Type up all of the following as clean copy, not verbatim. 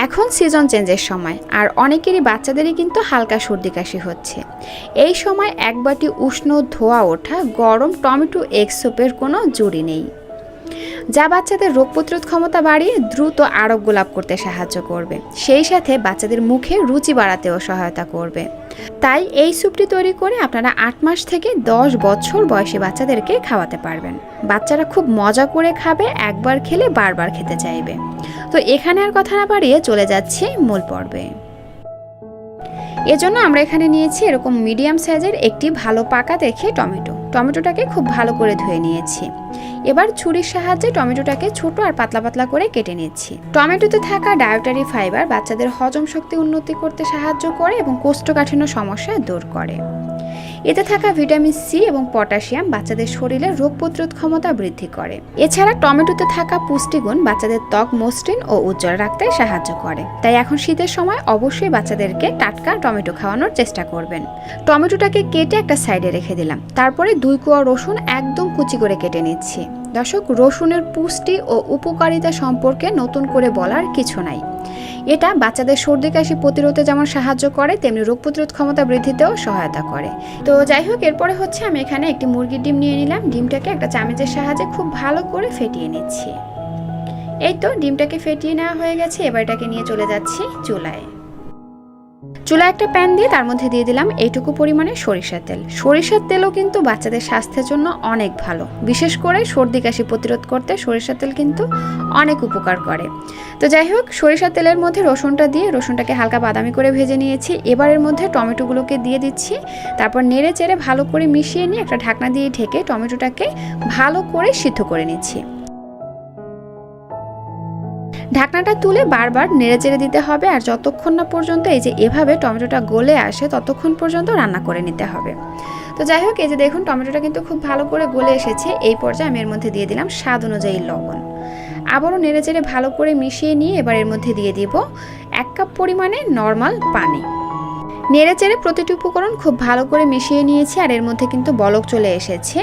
এখন সিজন চেঞ্জের সময়, আর অনেকেরই বাচ্চাদেরই কিন্তু হালকা সর্দি কাশি হচ্ছে। এই সময় এক বাটি উষ্ণ ধোয়া ওঠা গরম টমেটো এগ স্যুপের কোনো জুড়ি নেই, যা বাচ্চাদের রোগ প্রতিরোধ ক্ষমতা বাড়িয়ে দ্রুত আরোগ্য লাভ করতে সাহায্য করবে, সেই সাথে বাচ্চাদের মুখে রুচি বাড়াতেও সহায়তা করবে। তাই এই স্যুপটি তৈরি করে আপনারা 8 মাস থেকে 10 বছর বয়সী বাচ্চাদেরকে খাওয়াতে পারবেন। বাচ্চারা খুব মজা করে খাবে, একবার খেলে বারবার খেতে চাইবে। তো এখানে আর কথা না বাড়িয়ে চলে যাচ্ছি মূল পর্বে। এজন্য আমরা এখানে নিয়েছি এরকম মিডিয়াম সাইজের একটি ভালো পাকা দেখে টমেটোটাকে খুব ভালো করে ধুয়ে নিয়েছি। এবার ছুরির সাহায্যে টমেটোটাকে ছোট আর পাতলা পাতলা করে কেটে নিচ্ছি। টমেটোতে থাকা ডায়েটারি ফাইবার বাচ্চাদের হজম শক্তি উন্নতি করতে সাহায্য করে এবং কোষ্ঠকাঠিন্য সমস্যা দূর করে। এতে থাকা ভিটামিন সি এবং পটাশিয়াম বাচ্চাদের শরীরে রোগ প্রতিরোধ ক্ষমতা বৃদ্ধি করে। এছাড়া টমেটোতে থাকা পুষ্টিগুণ বাচ্চাদের ত্বক মসৃণ ও উজ্জ্বল রাখতে সাহায্য করে। তাই এখন শীতের সময় অবশ্যই বাচ্চাদেরকে টাটকা টমেটো খাওয়ানোর চেষ্টা করবেন। টমেটোটাকে কেটে একটা সাইডে রেখে দিলাম। তারপরে 2 কোয়া রসুন একদম কুচি করে কেটে নিচ্ছি। দর্শক, রসুনের পুষ্টি ও উপকারিতা সম্পর্কে নতুন করে বলার কিছু নাই। এটা বাচ্চাদের সর্দি কাশি প্রতিরোধে যেমন সাহায্য করে, তেমনি রোগ প্রতিরোধ ক্ষমতা বৃদ্ধিতেও সহায়তা করে। তো যাই হোক, এরপরে হচ্ছে আমি এখানে একটি মুরগির ডিম নিয়ে নিলাম। ডিমটাকে একটা চামচের সাহায্যে খুব ভালো করে ফেটিয়ে নিচ্ছি। এই তো ডিমটাকে ফেটিয়ে নেওয়া হয়ে গেছে। এবার এটাকে নিয়ে চলে যাচ্ছি চুলায়। একটা প্যান দিয়ে তার মধ্যে দিয়ে দিলাম এইটুকু পরিমাণে সরিষার তেল। সরিষার তেলও কিন্তু বাচ্চাদের স্বাস্থ্যের জন্য অনেক ভালো, বিশেষ করে সর্দি কাশি প্রতিরোধ করতে সরিষার তেল কিন্তু অনেক উপকার করে। তো যাই হোক, সরিষার তেলের মধ্যে রসুনটা দিয়ে রসুনটাকে হালকা বাদামি করে ভেজে নিয়েছি। এবার এর মধ্যে টমেটোগুলোকে দিয়ে দিচ্ছি। তারপর নেড়ে চেড়ে ভালো করে মিশিয়ে নিয়ে একটা ঢাকনা দিয়ে ঢেকে টমেটোটাকে ভালো করে সিদ্ধ করে নিচ্ছি। ঢাকনাটা তুলে বারবার নেড়েচেড়ে দিতে হবে, আর যতক্ষণ না পর্যন্ত এই যে এভাবে টমেটোটা গলে আসে ততক্ষণ পর্যন্ত রান্না করে নিতে হবে। তো যাই হোক, এই যে দেখুন টমেটোটা কিন্তু খুব ভালো করে গলে এসেছে। এই পর্যায়ে আমি এর মধ্যে দিয়ে দিলাম স্বাদ অনুযায়ী লবণ। আবারও নেড়েচেড়ে ভালো করে মিশিয়ে নিয়ে এবার এর মধ্যে দিয়ে দিব 1 কাপ পরিমাণে নর্মাল পানি। নেড়েচেড়ে প্রতিটি উপকরণ খুব ভালো করে মিশিয়ে নিয়েছি, আর এর মধ্যে কিন্তু বলক চলে এসেছে।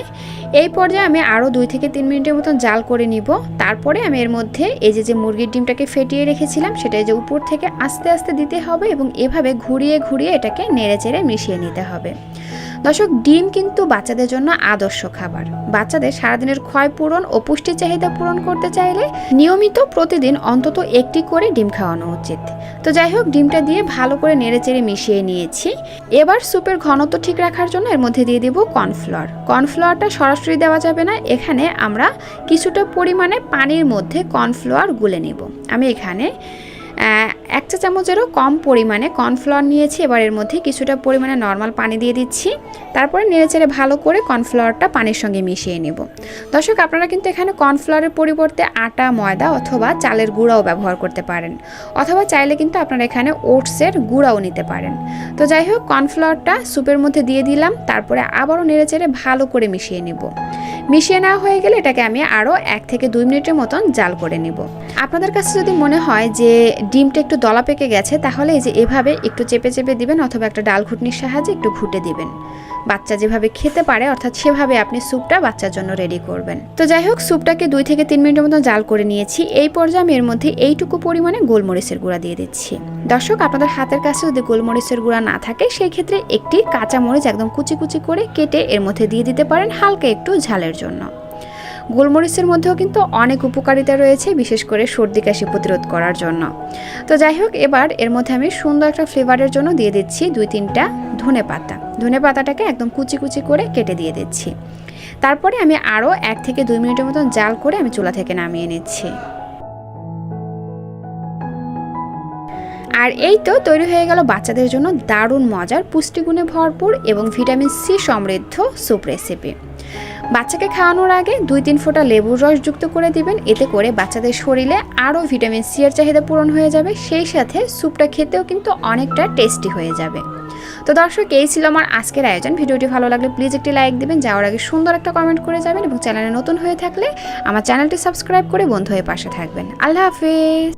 এই পর্যায়ে আমি আরও 2 থেকে 3 মিনিটের মতন জাল করে নিব। তারপরে আমি এর মধ্যে এই যে মুরগির ডিমটাকে ফেটিয়ে রেখেছিলাম সেটা যে উপর থেকে আস্তে আস্তে দিতে হবে এবং এভাবে ঘুরিয়ে ঘুরিয়ে এটাকে নেড়েচেড়ে মিশিয়ে নিতে হবে। দর্শক, ডিম কিন্তু বাচ্চাদের জন্য আদর্শ খাবার। বাচ্চাদের সারাদিনের ক্ষয় পূরণ ও পুষ্টি চাহিদা পূরণ করতে চাইলে নিয়মিত প্রতিদিন অন্তত একটি করে ডিম খাওয়ানো উচিত। তো যাই হোক, ডিমটা দিয়ে ভালো করে নেড়েচেড়ে মিশিয়ে নিয়েছি। এবার স্যুপের ঘনত্ব ঠিক রাখার জন্য এর মধ্যে দিয়ে দিব কর্নফ্লাওয়ার। কর্নফ্লাওয়ারটা সরাসরি দেওয়া যাবে না, এখানে আমরা কিছুটা পরিমাণে পানির মধ্যে কর্নফ্লাওয়ার গুলে নেব। আমি এখানে 1 চা চামচেরও কম পরিমাণে কর্নফ্লাওয়ার নিয়েছি। এবার এর মধ্যে কিছুটা পরিমাণে নর্মাল পানি দিয়ে দিচ্ছি। তারপরে নেড়েচেড়ে ভালো করে কর্নফ্লাওয়ারটা পানির সঙ্গে মিশিয়ে নেব। দর্শক, আপনারা কিন্তু এখানে কর্নফ্লাওয়ারের পরিবর্তে আটা, ময়দা অথবা চালের গুঁড়াও ব্যবহার করতে পারেন, অথবা চাইলে কিন্তু আপনারা এখানে ওটসের গুঁড়াও নিতে পারেন। তো যাই হোক, কর্নফ্লাওয়ারটা স্যুপের মধ্যে দিয়ে দিলাম। তারপরে আবারও নেড়েচেড়ে ভালো করে মিশিয়ে নেব। মিশিয়ে নেওয়া হয়ে গেলে এটাকে আমি আরও 1 থেকে 2 মিনিটের মতন জাল করে নেব। আপনাদের কাছে যদি মনে হয় যে ডিমটা একটু দলা পেকে গেছে, তাহলে এই যে এভাবে একটু চেপে চেপে দিবেন অথবা একটা ডাল ঘুটনির সাহায্যে একটু ঘুটে দিবেন। বাচ্চা যেভাবে খেতে পারে অর্থাৎ সেভাবে আপনি স্যুপটা বাচ্চার জন্য রেডি করবেন। তো যাই হোক, স্যুপটাকে 2 থেকে 3 মিনিটের মতো জাল করে নিয়েছি। এই পর্যায়ে আমি এর মধ্যে এইটুকু পরিমাণে গোলমরিচের গুঁড়া দিয়ে দিচ্ছি। দর্শক, আপনাদের হাতের কাছে যদি গোলমরিচের গুঁড়া না থাকে, সেই ক্ষেত্রে একটি কাঁচা মরিচ একদম কুচি কুচি করে কেটে এর মধ্যে দিয়ে দিতে পারেন হালকা একটু ঝালের জন্য। গোলমরিচের মধ্যেও কিন্তু অনেক উপকারিতা রয়েছে, বিশেষ করে সর্দি কাশি প্রতিরোধ করার জন্য। তো যাই হোক, এবার এর মধ্যে আমি সুন্দর একটা ফ্লেভারের জন্য দিয়ে দিচ্ছি 2-3টা ধনে পাতা। ধনে পাতাটাকে একদম কুচি কুচি করে কেটে দিয়ে দিচ্ছি। তারপরে আমি আরও 1 থেকে 2 মিনিটের মতন জাল করে আমি চুলা থেকে নামিয়ে নিচ্ছি। আর এই তো তৈরি হয়ে গেল বাচ্চাদের জন্য দারুণ মজার, পুষ্টিগুণে ভরপুর এবং ভিটামিন সি সমৃদ্ধ স্যুপ রেসিপি। বাচ্চাকে খাওয়ানোর আগে 2-3 ফোঁটা লেবুর রস যুক্ত করে দিবেন। এতে করে বাচ্চাদের শরীরে আরও ভিটামিন সি এর চাহিদা পূরণ হয়ে যাবে, সেই সাথে স্যুপটা খেতেও কিন্তু অনেকটা টেস্টি হয়ে যাবে। তো দর্শক, এই ছিল আমার আজকের আয়োজন। ভিডিওটি ভালো লাগলে প্লিজ একটি লাইক দিবেন, যাওয়ার আগে সুন্দর একটা কমেন্ট করে যাবেন এবং চ্যানেলে নতুন হয়ে থাকলে আমার চ্যানেলটি সাবস্ক্রাইব করে বন্ধু হয়ে পাশে থাকবেন। আল্লাহ হাফেজ।